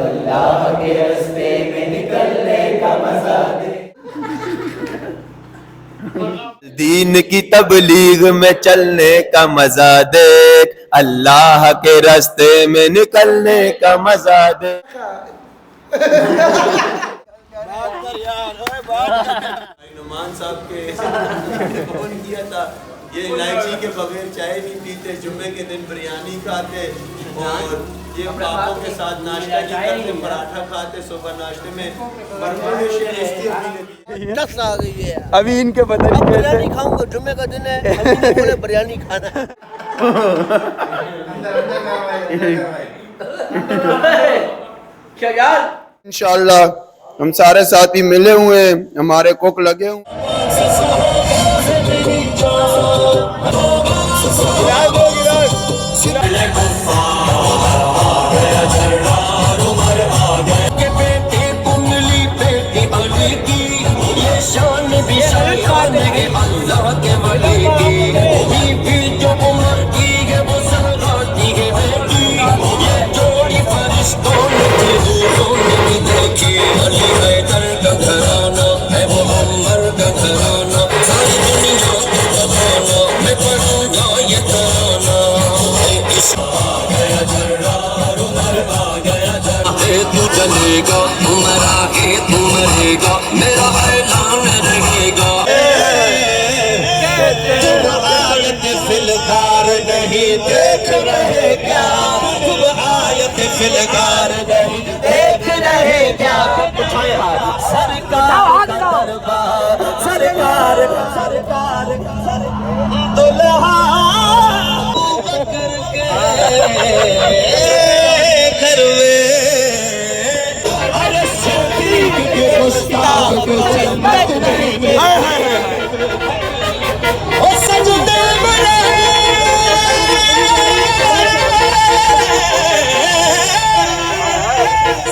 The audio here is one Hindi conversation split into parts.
अल्लाह के रास्ते में निकलने का मजा दे। दीन की तबलीग में चलने का मजा देख, अल्लाह के रास्ते में निकलने का मजा दे। नुमान साहब के फोन किया था, ये इलायची के बगैर चाय नहीं पीते, जुम्मे के दिन बिरयानी खाते और ये पापों के साथ नाश्ता नहीं करते, पराठा खाते सुबह नाश्ते में। टस आ गई है अभी इनके पता नहीं कैसे बिरयानी खाऊंगा, जुम्मे का दिन है, अभी बोले बिरयानी खाना क्या यार। इंशाअल्लाह हम सारे साथी मिले हुए हैं, हमारे कुक लगे हुए। तू चलेगा तुम्हारा है, तू मरेगा मेरा ऐलान रहेगा। तुम आयत फिलकार नहीं देख रहे क्या, तुम आयत फिलकार नहीं देख रहे क्या। सरकार का दरबार, सरकार का सरकार दुल्हा घर में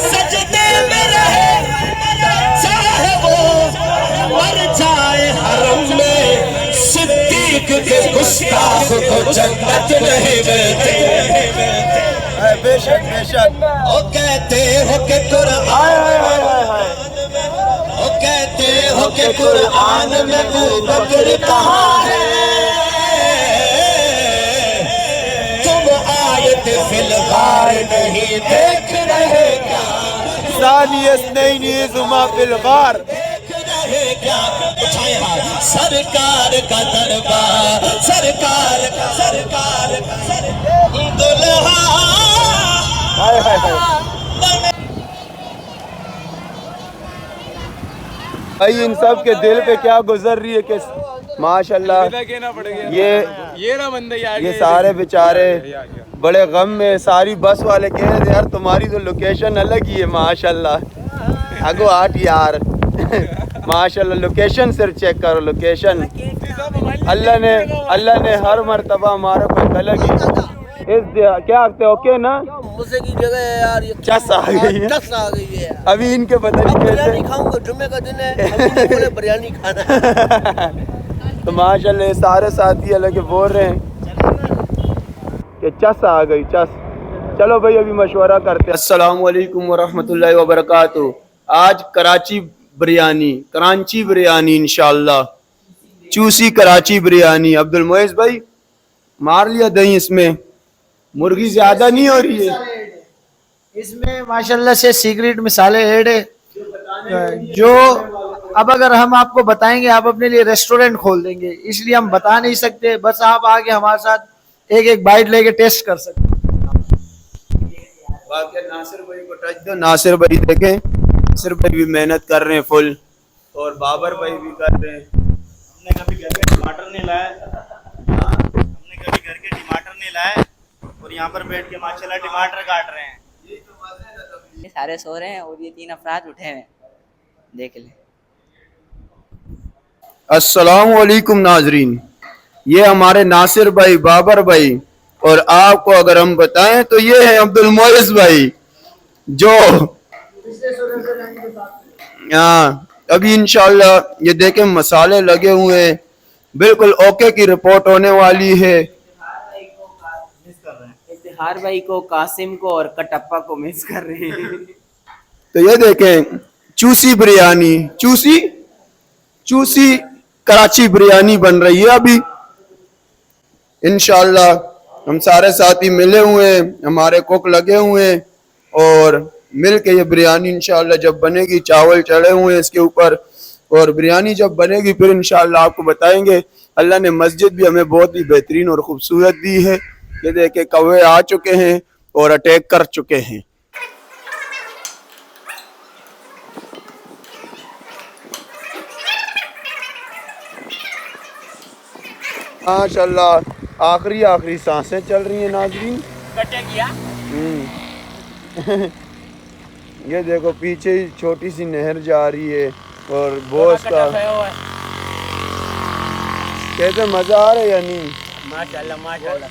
सजदे में रहे चाहे वो मर जाए हरम में, सिद्दीक के गुस्ताख को जन्नत नहीं मिलती। बेशक बेशक ओ कहते हो कि कुरान में अबू बकर कहाँ है, तुम आयत फिलगार नहीं देख रहे क्या। फिलगार देख रहे क्या, उठाए हाथ। सरकार का दरबार, सरकार का सरकार का दुल्हा। भाई इन सब के दिल पे क्या गुजर रही है कि माशाल्लाह ये सारे बेचारे बड़े गम में। सारी बस वाले कह रहे थे यार तुम्हारी तो लोकेशन अलग ही है माशाल्लाह। अगो 8 यार माशाल्लाह लोकेशन सिर्फ चेक करो लोकेशन। अल्लाह ने हर मर्तबा हमारे को अलग ही इस क्या आखते ओके ना मुझसे की जगह है यार, ये चस आ गई है। टस आ गई है। अभी इनके पता नहीं बिरयानी कैसे खाऊंगा, जुम्मे का दिन है, अभी बोले बिरयानी खाना तो माशाल्लाह ये सारे साथी अलग बोल रहे हैं कि चस आ गई चस। चलो भाई अभी मशवरा करते हैं। अस्सलाम वालेकुम वरहमतुल्लाहि वबरकातुहू। आज कराची बिरयानी इंशाल्लाह, चूसी कराची बिरयानी। अब्दुल मोइज भाई मार लिया दही, इसमें मुर्गी ज्यादा नहीं हो रही है। इसमें माशाल्लाह से सीक्रेट मिसाले ऐड है, जो अब अगर हम आपको बताएंगे आप अपने लिए रेस्टोरेंट खोल देंगे, इसलिए हम बता नहीं सकते। बस आप आके हमारे साथ एक एक बाइट लेके टेस्ट कर सकते हैं। बाकी नासिर भाई को टच दो। नासिर भाई देखें, नासिर भाई भी मेहनत कर रहे हैं फुल, और बाबर भाई भी कर रहे हैं। हमने कभी घर के टमाटर नहीं लाए, और यहाँ पर बैठ के माशाल्लाह टमाटर काट रहे हैं। ये सारे सो रहे हैं और ये 3 अफराद उठे हैं, देख ले। अस्सलाम वालेकुम नाजरीन, ये हमारे नासिर भाई, बाबर भाई, और आपको अगर हम बताएं तो ये है अब्दुल मोइज भाई, जो अभी इंशाल्लाह ये देखें मसाले लगे हुए हैं, बिल्कुल ओके की रिपोर्ट होने वाली है। इफ्तिखार भाई को, कासिम को और कटप्पा को मिस कर रहे हैं। तो ये देखें चूसी बिरयानी, चूसी कराची बिरयानी बन रही है अभी। इंशाल्लाह हम सारे साथी मिले हुए हैं, हमारे कुक लगे हुए हैं और मिल के ये बिरयानी इंशाल्लाह जब बनेगी, चावल चढ़े हुए हैं इसके ऊपर और बिरयानी जब बनेगी फिर इंशाल्लाह आपको बताएंगे। अल्लाह ने मस्जिद भी हमें बहुत ही बेहतरीन और खूबसूरत दी है। ये देखे कौवे आ चुके हैं और अटैक कर चुके हैं। माशाल्लाह आखिरी सांसें चल रही हैं नाज़रीन। ये देखो पीछे ही छोटी सी नहर जा रही है और बोस का कैसे मजा आ रहा है या नहीं? माशाल्लाह माशाल्लाह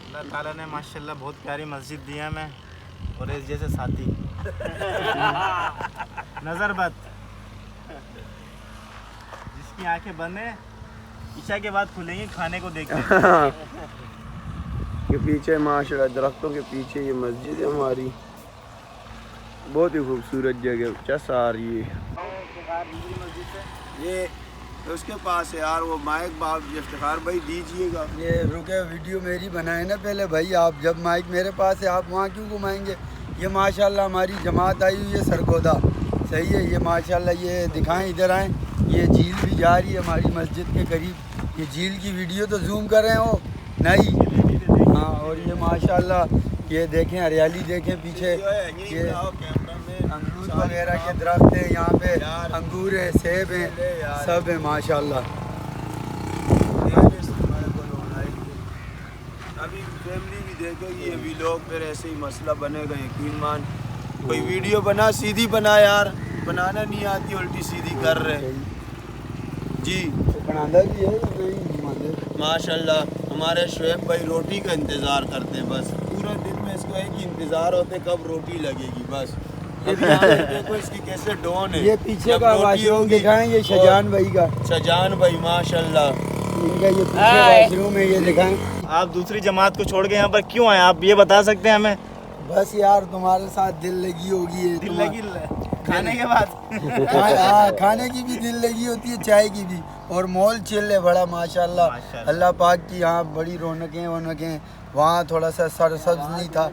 अल्लाह ताला ने माशाल्लाह बहुत प्यारी मस्जिद दी है हमें और इस जैसे साथी नजर बद जिसकी आंखें बंद है ईशा के बाद खुलेंगी खाने को देखते हैं। के पीछे माशाल्लाह दरख्तों के पीछे ये मस्जिद है हमारी, बहुत ही खूबसूरत जगह चस आ रही है। ये उसके पास है यार वो माइक बाप इफ्तिखार भाई दीजिएगा। ये रुके वीडियो मेरी बनाए ना पहले भाई, आप जब माइक मेरे पास है आप वहाँ क्यों घुमाएंगे? ये माशाल्लाह हमारी जमात आई हुई है सरगोदा, सही है। ये माशाल्लाह ये दिखाएं, इधर आएँ, ये झील भी जा रही है हमारी मस्जिद के करीब। ये झील की वीडियो तो जूम कर रहे हो नहीं? हाँ, और ये माशाल्लाह ये देखें हरियाली देखें पीछे, ये अमरूद वगैरह के दरख्त हैं यहाँ पे, अंगूर है, सेब हैं, सब है माशाल्लाह। अभी फैमिली भी देखोगी ये व्लॉग, फिर ऐसे ही मसला बनेगा यकीन मान। कोई वीडियो बना सीधी बना यार, बनाना नहीं आती उल्टी सीधी कर रहे जी। बनाना भी है माशाल्लाह। हमारे शुएब भाई रोटी का इंतज़ार करते हैं, बस पूरा दिन में इसको एक ही इंतज़ार होते कब रोटी लगेगी बस। देखो इसकी कैसे डोन है। ये पीछे का वाशरूम दिखाएं, ये शजान भाई का, शजान भाई माशाल्लाह इनका ये पीछे वाशरूम है, ये दिखाएं। आप दूसरी जमात को छोड़ के यहाँ पर क्यों आए, आप ये बता सकते हैं हमें? बस यार तुम्हारे साथ दिल लगी होगी है, दिल लगी खाने के बाद खाने की भी दिल लगी होती है, चाय की भी। और मॉल चिल है बड़ा माशाल्लाह, अल्लाह पाक की यहाँ बड़ी रौनकें। वहाँ थोड़ा सा सरसब्ज नहीं था,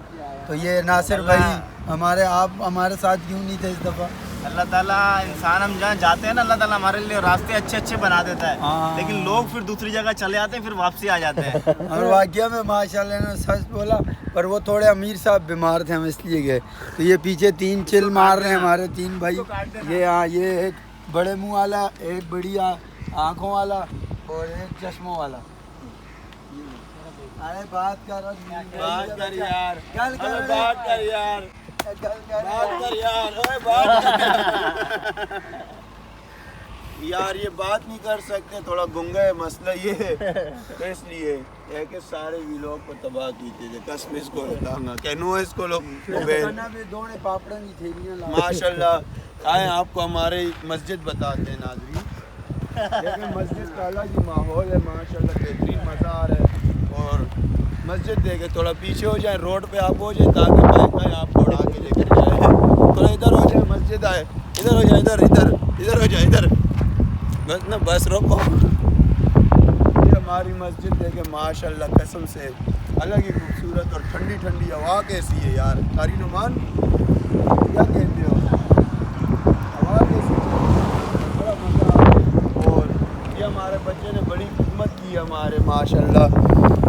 तो ये नासिर भाई हमारे आप हमारे साथ क्यों नहीं थे इस दफ़ा? अल्लाह ताला इंसान हम जहाँ जाते हैं ना, अल्लाह ताला हमारे लिए रास्ते अच्छे बना देता है। लेकिन लोग फिर दूसरी जगह चले जाते हैं, फिर वापसी आ जाते हैं। और वाकया में माशाल्लाह ने सच बोला, पर वो थोड़े अमीर साहब बीमार थे, हम इसलिए गए। तो ये पीछे 3 चिल मार रहे हैं हमारे 3 भाई। ये हाँ, ये एक बड़े मुँह वाला, एक बड़ी आँखों वाला और एक चश्मों वाला। अरे बात कर यार, यार ये बात नहीं कर सकते, थोड़ा गुंगा है मसला ये है, तो इसलिए एक सारे व्लॉग को तबाह कीते थे। कसम इसको बताऊंगा कहनो इसको लोग माशाल्लाह। आए आपको हमारे मस्जिद बताते हैं नाज़रीन। लेकिन मस्जिद का अलग ही माहौल है माशाल्लाह, बेहतरीन मज़ा आ रहा है। और मस्जिद देखे थोड़ा पीछे हो जाए, रोड पे आप हो जाए ताकि बाइक आपको उड़ा के लेकर जाए। थोड़ा इधर हो जाए, मस्जिद आए, इधर हो जाए, इधर हो जाए, इधर बस ना, बस रोको। ये हमारी मस्जिद देखे माशाल्लाह, कसम से अलग ही खूबसूरत और ठंडी ठंडी हवा कैसी है यार। कारी नुमान क्या कहते हो, हवा कैसी बड़ा मज़ा आ रहा है। और ये हमारे बच्चे ने बड़ी खिदमत की हमारे माशाल्लाह।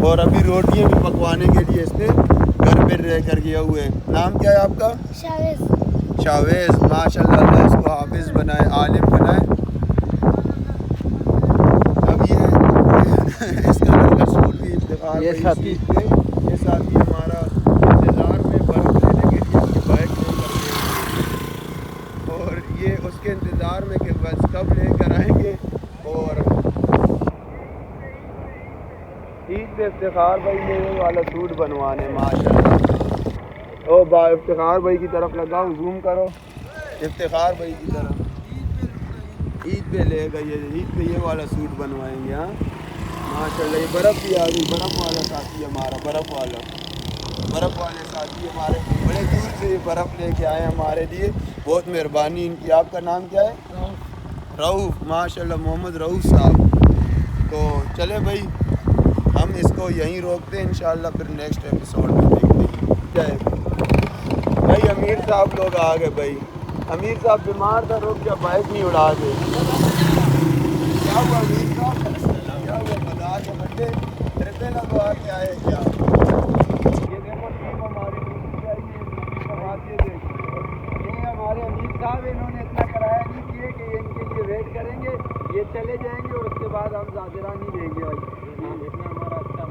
और अभी रोटियाँ भी पकवाने के लिए इसने घर पे रह कर गया हुए। नाम क्या है आपका? शावेज माशाल्लाह, अल्लाह इसको हाफिज़ बनाए, आलिम बनाए। अब ये इसका लड़का स्कूल भी इफ्तिखार ये साथी हमारा इंतज़ार में बर्फ़ लेने के लिए अपनी बाइक लेकर गए और ये उसके इंतज़ार में कि बस कब लेकर आएंगे। और ईद पे इफ्तिखार भाई ने वो वाला सूट बनवाने माशाल्लाह। ओ इफ्तिखार भाई की तरफ लगाओ, जूम करो इफ्तिखार भाई की तरफ। ईद पे लेगा ये, ईद पे ये वाला सूट बनवाएंगे। हाँ माशाल्लाह। ये बर्फ़ भी आ गई, बर्फ़ वाला साथी हमारा, बर्फ़ वाले साथी हमारे बड़े दूर से से बर्फ़ लेके आए हमारे लिए, बहुत मेहरबानी इनकी। आपका नाम क्या है? रऊफ़, माशाल्लाह मोहम्मद रऊफ़ साहब। तो चले भाई, हम इसको यहीं रोकते हैं, इंशाल्लाह फिर नेक्स्ट एपिसोड में देखते हैं। भाई अमीर साहब लोग आ गए भाई। अमीर साहब बीमार था, रुक क्या बाइक नहीं उड़ा गए। क्या हुआ अमीर साहब? क्या हुआ? बता के बंदे ट्रिपे लगवा के आए क्या? ये देखो टीम हमारी ये हमारे अमीर साहब, इन्होंने इतना कराया नहीं किए कि इनके लिए वेट करेंगे, ये चले जाएंगे और उसके बाद हम ज़ाजरा नहीं देंगे भाई। इतना हमारा अच्छा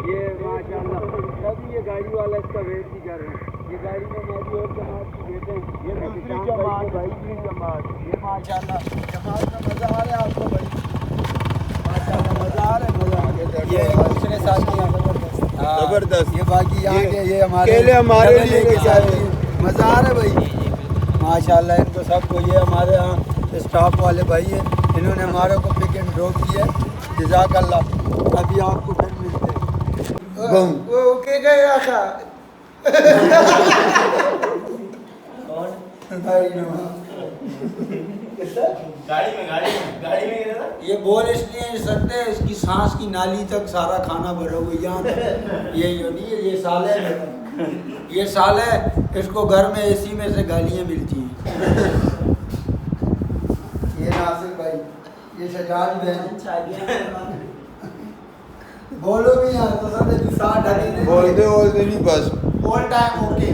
ये माशाल्लाह, तभी ये गाड़ी वाला इसका वेट नहीं कर रहे हैं। ये गाड़ी में मेरी और जमात की बेटे हैं, ये दूसरी जमात भाई, दूसरी जमात। ये माशाल्लाह जमात का मज़ा आ रहा है आपको भाई? माशाल्लाह मज़ा आ रहा है, मज़ा आ गया। ये दूसरे साथी ज़बरदस्त। ये बाकी यहाँ के ये हमारे लिए क्या है, मज़ा आ रहा है भाई माशाल्लाह। इनको सबको, ये हमारे यहाँ स्टाफ वाले भाई हैं, इन्होंने हमारे को पिक एंड ड्रॉप किया। जज़ाकल्लाह। अभी आपको फिर मिलते हैं। वो के गए आखा गाड़ी में ये बोल इसलिए नहीं सकते, इसकी सांस की नाली तक सारा खाना भरा हुआ यहाँ तक। ये नहीं है, ये साल है, ये साल है। इसको घर में एसी में से गालियाँ मिलती हैं। ये नासिर भाई, ये शजान बहन, बोलो भी यहाँ तो सब बोलते नहीं बस। All time okay.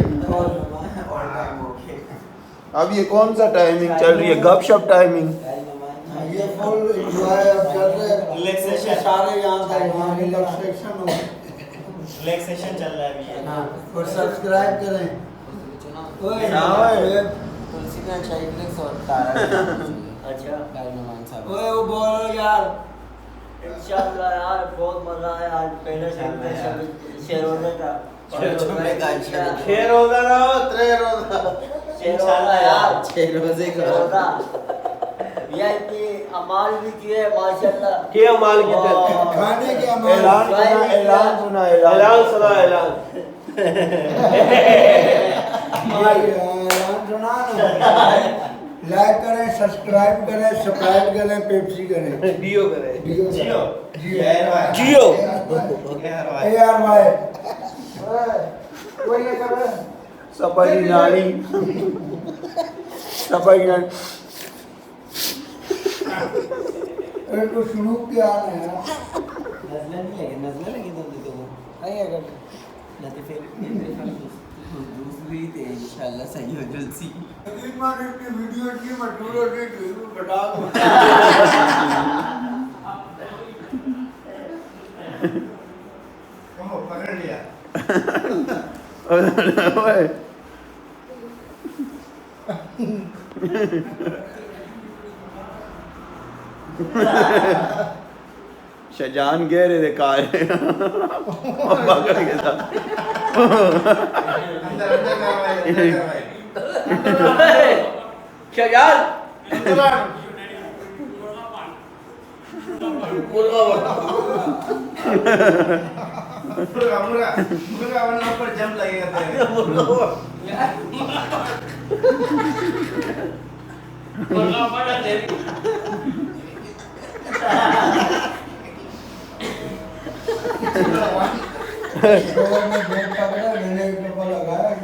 अब ये कौन सा टाइमिंग चल रही है? गपशप टाइमिंग। ये फुल एंजॉय अब चल रहा है, रिलैक्सेशन सारे यहाँ तक, वहाँ रिलैक्सेशन हो, रिलैक्सेशन चल रहा है अभी। हाँ, और सब्सक्राइब करें। तुलसी का चाय फ्लेक्स और तारा। अच्छा नुमान साहब, ओए वो बोलो यार। इंशाल्लाह यार बहुत मजा आया आज। पहले से शेरोज़े का शेरोज़ा ना हो, त्रे रोज़ा। शेरोज़ा यार, शेरोज़े का वीआईपी अमाल भी किए माशाल्लाह। के अमाल की खाने के अमाल। ऐलान सुना। ऐलान सुना लाइक करें, सब्सक्राइब करें, सब्सक्राइब करें, पेप्सी करें, जियो करे, जियो ARY। कोई ये कर सपाई नारी, सपाई नारी। तो शुरू क्या है यार? नजला लगी तो नहीं अगर ना तो फिर दूसरी थे इंशाल्लाह सही हो जल्दी। की वीडियो की मटूरो के बता दो। पकड़ लिया। शजान कह रहे थे कार मुर्गा पर जंप लगेगा मैंने लगाया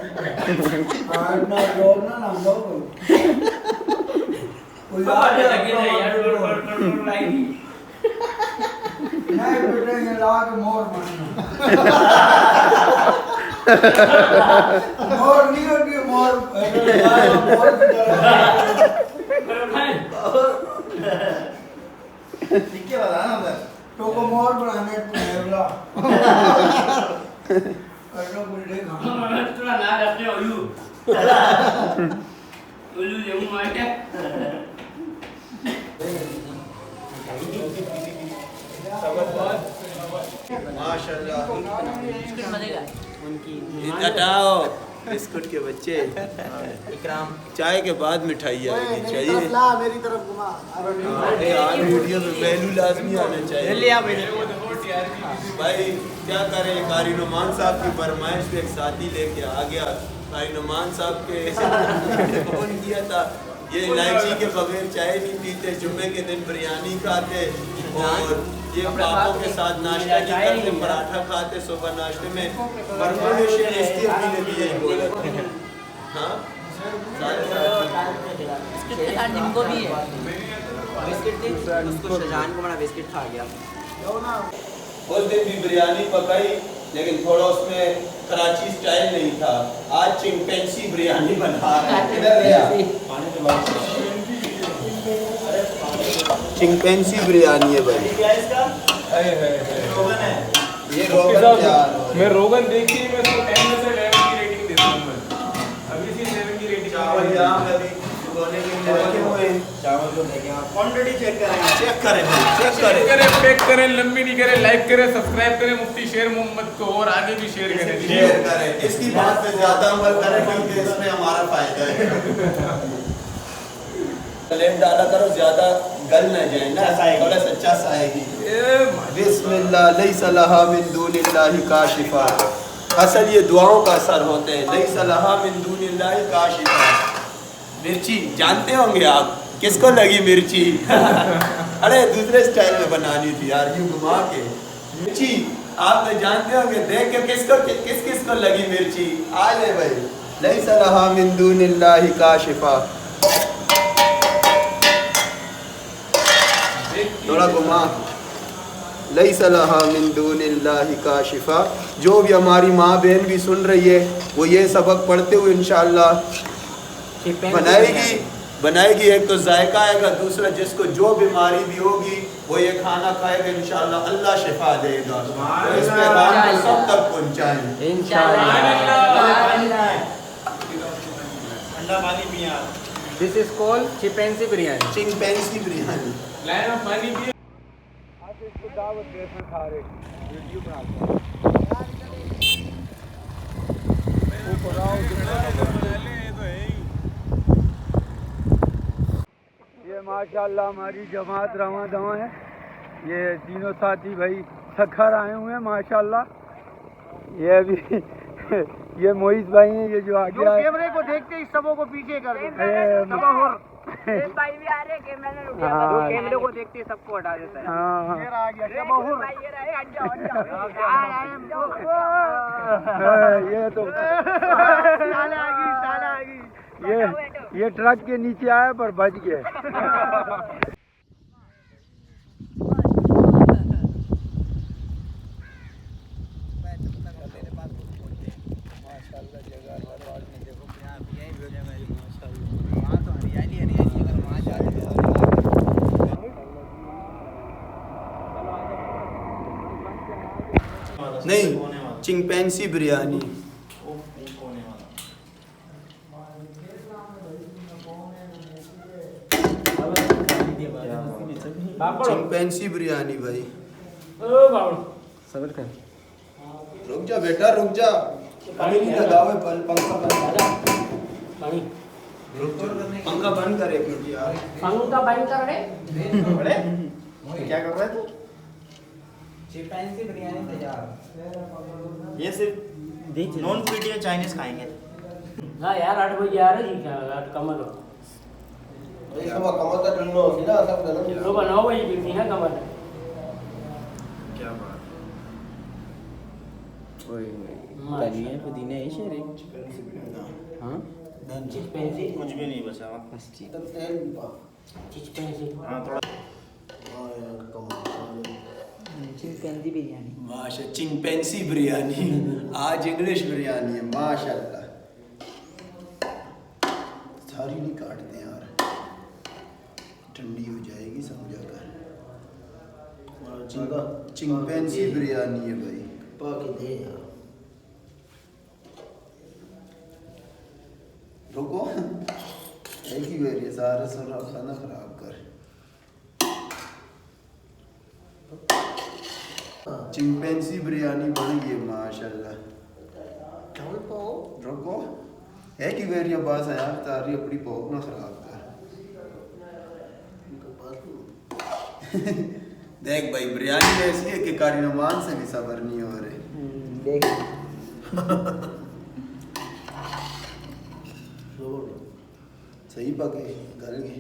मोर नहीं होती मोर तो को मोर बनाने हटाओ बिस्कुट के बच्चे। इकराम चाय के बाद मिठाई आएगी चाहिए। मेरी तरफ घुमा। यार वीडियो में पहलू लाजमी आना चाहिए। भाई क्या करें, कारी नुमान साहब की फरमाइश पे एक साथी लेके आ गया भाई नुमान साहब के फोन किया था, ये इलायची के बगैर चाय नहीं पीते, जुम्मे के दिन बिरयानी खाते और ये पापों के साथ नाश्ता नहीं करते, पराठा खाते सुबह नाश्ते में। हाँ नींबू भी है, बिस्किट थी उसको शाहजहान को बड़ा बिस्किट खा गया। उस दिन भी बिरयानी पकाई लेकिन थोड़ा उसमें कराची स्टाइल नहीं था। आज चिंपैंसी बिरयानी बना रहे हैं। चिंपैंसी बिरयानी है भाई। ये रोगन यार, मैं रोगन देखी, मैं इसको 10 में से 11 की रेटिंग देता हूं। मैं अभी से 7 की रेटिंग। चावल यहाँ पे अभी भिगोने के लिए रखे हुए हैं। चावल को देखें आप, क्वांटिटी चेक करें, चेक करें, पैक करें, लंबी नहीं करें, लाइक करें, सब्सक्राइब करें मुफ्ती शेर मोहम्मद को और आगे भी शेयर करें। इसकी बात पे ज्यादा अमल करें क्योंकि इसमें हमारा फायदा है। लेम डाला करो, ज्यादा गल न जाए ना, थोड़ा सच्चा सा आएगी। बिस्मिल्लाह लैसा लहा मिन दूनिल्लाहि काशिफा। असल ये दुआओं का असर होते हैं। लैसा लहा मिन दूनिल्लाहि काशिफा। मिर्ची जानते होंगे आप, किसको लगी मिर्ची? अरे दूसरे स्टाइल में बनानी थी यार, यूं घुमा के। मिर्ची आप तो जानते होंगे, देख के किस किस को लगी मिर्ची? आ ले भाई, लैसा लहा मिन दूनिल्लाहि काशिफा। थोड़ा घुमा, लैसा लहा मिन दूनिल्लाहि काशिफा। जो भी हमारी माँ बहन भी सुन रही है वो ये सबक पढ़ते हुए इंशाअल्लाह बनाएगी। एक तो जायका आएगा, दूसरा जिसको जो बीमारी भी होगी वो ये खाना खाएगा इंशाअल्लाह, अल्लाह शिफा देगा। तो इस पैगाम को सब तक पहुँचाएं इंशाअल्लाह। ठंडा पानी पिया। This is called chimpanzee biryani. Chimpanzee biryani. Line of पानी पिए। आप इसको दावत दे इसमें खा रहे वीडियो बनाते ये माशाल्लाह हमारी जमात रवां दवा है। ये तीनों साथी भाई सखर आए हुए हैं माशाल्लाह। ये अभी ये मोहित भाई हैं, ये जो आगे आए कैमरे को देखते ही सबों को पीछे कर दो। भाई भी आ रहे कैमरे रुके, कैमरे को देखते ही सबको हटा देता है। हाँ ये रहा गया शबहुर। ये तो साला आ गई। ये ट्रक के नीचे आया पर बच गए। नहीं, चिंपैंसी बिरयानी। चिंपैंसी बिरयानी भाई। सबर कर, रुक जा बेटा, रुक जा, पानी नहीं लगाओ, पंखा बंद कर। रुक जा, पंखा बंद कर एक मिनट यार। पंखा बंद कर रे। क्या कर रहा है तू? चिंपैंसी बिरयानी तैयार। ये सिर्फ नॉन फूडी या चाइनीज खाएंगे। हाँ यार 8 बजे आ रही क्या कमल हो ये सब कमर का डंडो होती ना सब डंडो। सुबह 9 बजे गिरती है कमल। क्या बात? धनिया पुदीना है शेरे। हाँ चिंपैंसी कुछ भी नहीं बचा। चिंपैंसी हाँ थोड़ा चिंपैंसी बिरयानी। माशा चिंपैंसी बिरयानी। आज इंग्लिश बिरयानी है माशाल्लाह। सारी नहीं काटते यार, ठंडी हो जाएगी समझा कर। चिंपैंसी बिरयानी है भाई। पाके दे यार। रुको, एक ही बार ये सारा सारा खाना खराब कर। चिंपैंसी बिरयानी बन गई माशाल्लाह। रुको, एक ही बार ये बात है यार, तारी अपनी भूख ना खराब कर। देख भाई, बिरयानी ऐसी है कि कारी नुमान से भी सबर नहीं हो रहे। देख सही पके घर के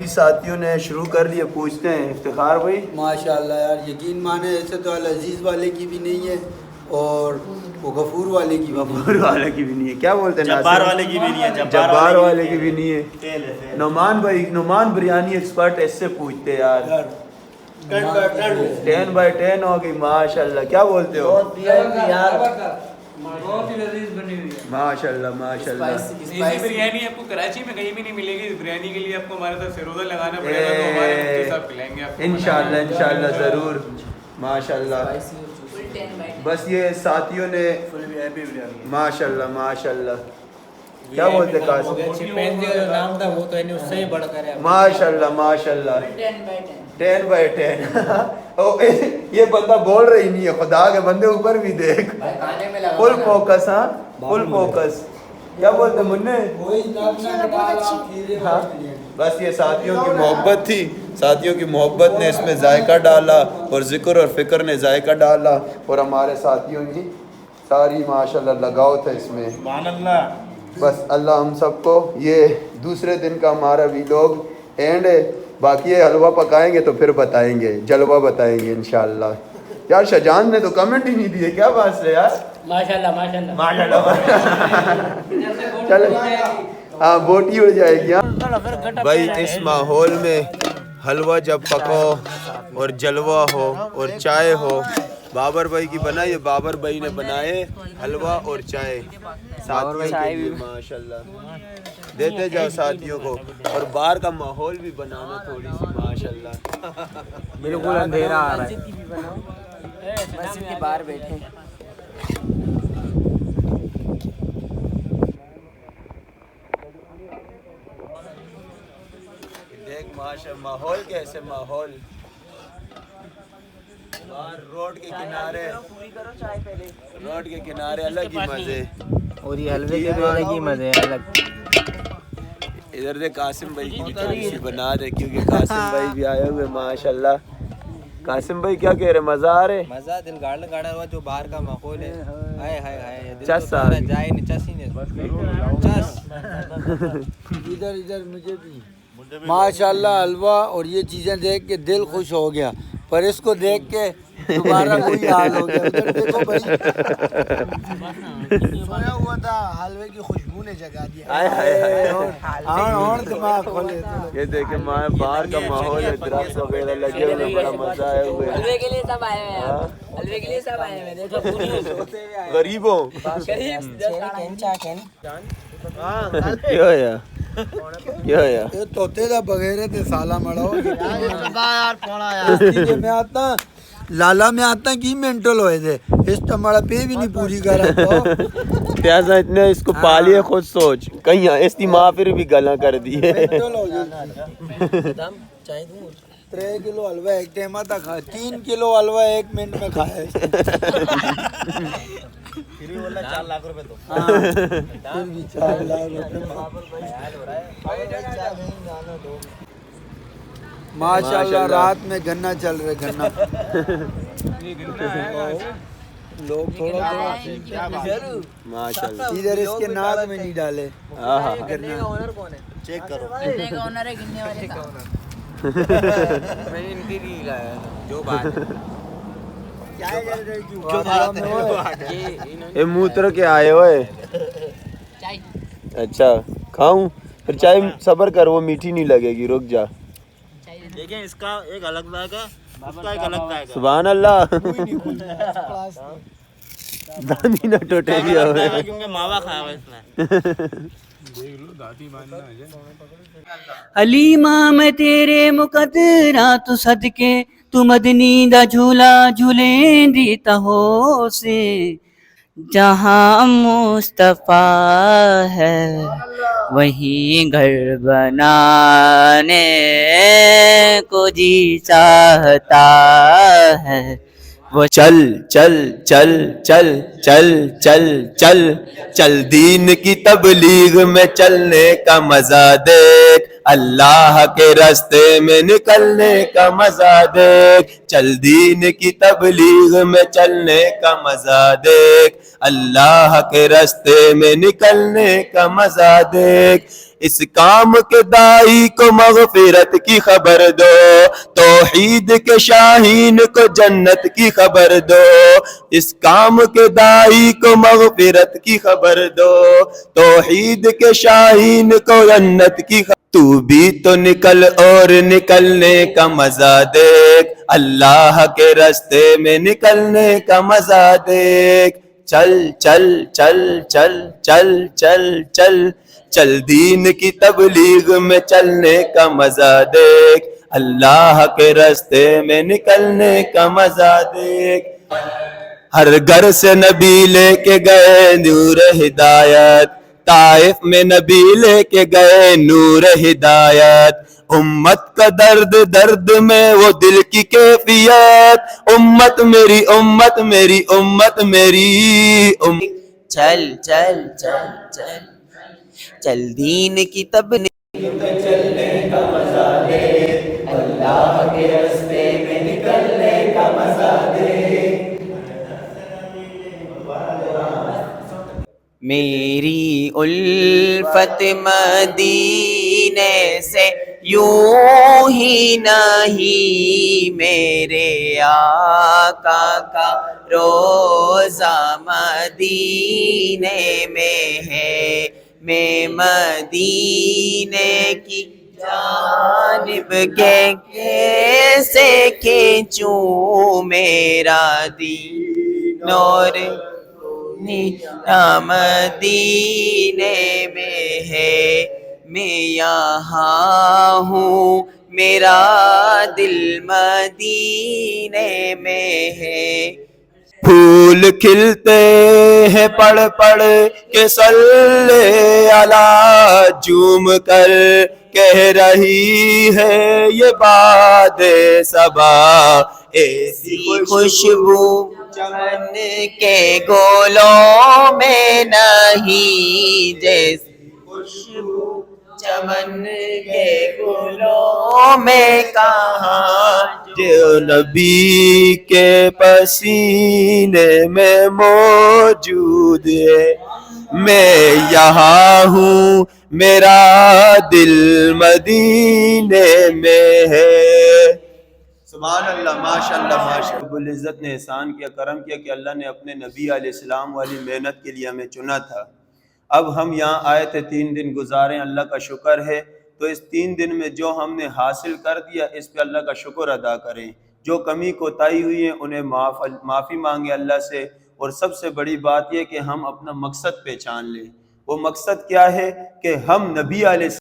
साथियों ने शुरू कर दिया। पूछते हैं इफ्तिखार भाई। माशाल्लाह यार, यकीन माने ऐसे तो अल अजीज़ वाले की भी नहीं है और वो गफूर वाले की भी नहीं है। क्या बोलते हैं? जब्बार वाले की भी नहीं है। जब्बार वाले की भी नहीं है। नुमान भाई, नुमान बिरयानी एक्सपर्ट ऐसे पूछते यार। 10 by 10 हो गई माशाल्लाह। क्या बोलते हो? बहुत ही लजीज बनी हुई है माशाल्लाह माशाल्लाह। ऐसी बिरयानी आपको कराची में कहीं भी नहीं मिलेगी। इस बिरयानी के लिए आपको हमारे साथ फिरोजा लगाना पड़ेगा, तो हमारे मुफ्ती साहब खिलाएंगे आपको। इंशाल्लाह इंशाल्लाह ज़रूर माशाल्लाह। बस ये साथियों ने माशाल्लाह माशाल्लाह। क्या बोलते कासिम? नाम था वो तो यानी उससे ही बढ़कर है। माशाल्लाह माशाल्लाह। 10 by 10 ये बंदा बोल रही नहीं है। खुदा के बंदे ऊपर भी देख। Full focus. हाँ फुल फोकस। क्या बोलते मुन्ने? हाँ बस ये साथियों की मोहब्बत थी। साथियों की मोहब्बत ने इसमें जायका डाला और जिक्र और फिक्र ने जायका डाला और हमारे साथियों की सारी माशाल्लाह लगाव था इसमें। बस अल्लाह हम सबको ये दूसरे दिन का हमारा व्लॉग एंड है। बाकी ये हलवा पकाएंगे तो फिर बताएंगे, जलवा बताएंगे इंशाल्लाह। यार शाहजान ने तो कमेंट ही नहीं दिए। क्या बात है यार? माशाल्लाह माशाल्लाह माशाल्लाह। चलो हाँ बोटी उड़ जाएगी। हाँ भाई इस माहौल में हलवा जब पको और जलवा हो और चाय हो। बाबर भाई की बनाई, बाबर भाई ने बनाए हलवा और चाय साथियों के लिए माशाल्लाह। देते जाओ साथियों को। और बाहर का माहौल भी बनाना थोड़ी सी माशाल्लाह। बिल्कुल अंधेरा आ रहा है। मस्जिद के बाहर बैठे देख माशा माहौल कैसे माहौल। बाहर रोड के किनारे, रोड के किनारे अलग ही मजे। और ये हलवे के भी अलग ही मजे हैं अलग। इधर से कासिम भाई की भी थोड़ी सी बना दे क्योंकि कासिम भाई भी आए हुए माशाल्लाह। कासिम भाई क्या कह रहे? मजा आ रहे? मजा दिल गाड़ा गाड़ा हुआ जो बाहर का माहौल है। हाय हाय हाय चस जाए नहीं चस ही नहीं इधर इधर मुझे भी माशाल्लाह हलवा और ये चीज़ें देख के दिल खुश हो गया, पर इसको देख के दोबारा वही हाल हो गया। उधर देखो भाई सोया हुआ था, हलवे की खुशबू ने जगा दिया और दिमाग खोले। ये देखे बाहर का माहौल है, दरख्त वगैरह लगे हुए, बड़ा मजा आया हुआ है। हलवे के लिए सब आए हुए हैं। हलवे के लिए सब आए हुए हैं। देखो पूरी गरीबों क्या या ये तोते दा बगैर ते साला मड़ो यार फोड़ा यार मैं आता लाला में आता की मेंटल होए थे इस टमाड़ा पे भी नहीं पूरी कर प्याजा इतने इसको पालिए खुद सोच कहीं इसकी माँ फिर भी गला कर दी है। मेंटल हो गया। 3 किलो हलवा एक टाइम आता खा, 3 किलो हलवा 1 मिनट में खाए। फिर भी बोला 4 लाख रुपए दो। फिर भी 4 लाख माशाल्लाह। रात में गन्ना चल रहे गन्ना लोग थोड़ा माशाल्लाह इधर इसके नाक में नहीं डाले। गन्ने का ओनर कौन है? चेक करो। गन्ने का ओनर है गिनने वाले का। मैंने इनके लिए लाया जो बात ये मूत्र के आए हुए अच्छा खाऊं फिर चाय सब्र कर वो मीठी नहीं लगेगी रुक जा। देखिए इसका एक अलग जाएगा, उसका एक अलग जाएगा। सुभान अल्लाह दानी ना टूटे दिया क्योंकि मावा खाया हुआ इसने। अलीमा मैं तेरे मुकद्दरा तू सदके तू मदनी दा झूला झूलेंदी तहो से जहाँ मुस्तफा है वहीं घर बनाने को जी चाहता है। वो चल चल चल चल चल चल चल चल दीन की तबलीग में चलने का मजा देख अल्लाह के रास्ते में निकलने का मजा देख, चल दीन की तबलीग में चलने का मजा देख, अल्लाह के रास्ते में निकलने का मजा देख। इस काम के दाई को मगफिरत की खबर दो, तौहीद के शाहीन को जन्नत की खबर दो। इस काम के दाई को मगफिरत की खबर दो, तौहीद के शाहीन को जन्नत की खबर। तू भी तो निकल और निकलने का मजा देख, अल्लाह के रास्ते में निकलने का मजा देख। चल चल चल चल चल चल चल चल दीन की तबलीग में चलने का मजा देख, अल्लाह के रास्ते में निकलने का मजा देख। हर घर से नबी लेके गए नूर हिदायत, ताइफ में नबी लेके गए नूर हिदायत। उम्मत का दर्द दर्द में वो दिल की कैफियत, उम्मत मेरी उम्मत मेरी उम्मत मेरी चल चल चल चल चल दीन की तबलीग में चलने का मजा दे, अल्लाह के रास्ते में निकलने का मजा दे। मेरी उल्फत मदीने से यूं ही नहीं, मेरे आका का रोज़ा मदीने में है। मैं मदीने की जानिब के कैसे खींचूं मेरा दीन और मदीने में है। मैं यहाँ हूँ मेरा दिल मदीने में है। फूल खिलते हैं पढ़ पढ़ के सल्ले अला, झूम कर कह रही है ये बात सबा। ऐसी खुशबू चमन के गोलों में नहीं, जैसी खुशबू चमन के गोलों में कहाँ। जो नबी के पसीने में मौजूद है, मैं यहाँ हूँ मेरा दिल मदीने में है। सुभान अल्लाह, माशाअल्लाह माशाअल्लाह। रब्बुल इज़्ज़त ने एहसान किया, करम किया कि अल्लाह ने अपने नबी अलैहिस्सलाम वाली मेहनत के लिए हमें चुना था। अब हम यहाँ आए थे 3 दिन गुजारे, अल्लाह का शुक्र है। तो इस 3 दिन में जो हमने हासिल कर दिया, इस पे अल्लाह का शुक्र अदा करें। जो कमी कोताही हुई है उन्हें माफ़ी मांगे अल्लाह से। और सबसे बड़ी बात यह कि हम अपना मकसद पहचान लें। वो मकसद क्या है कि हम नबी अलैहि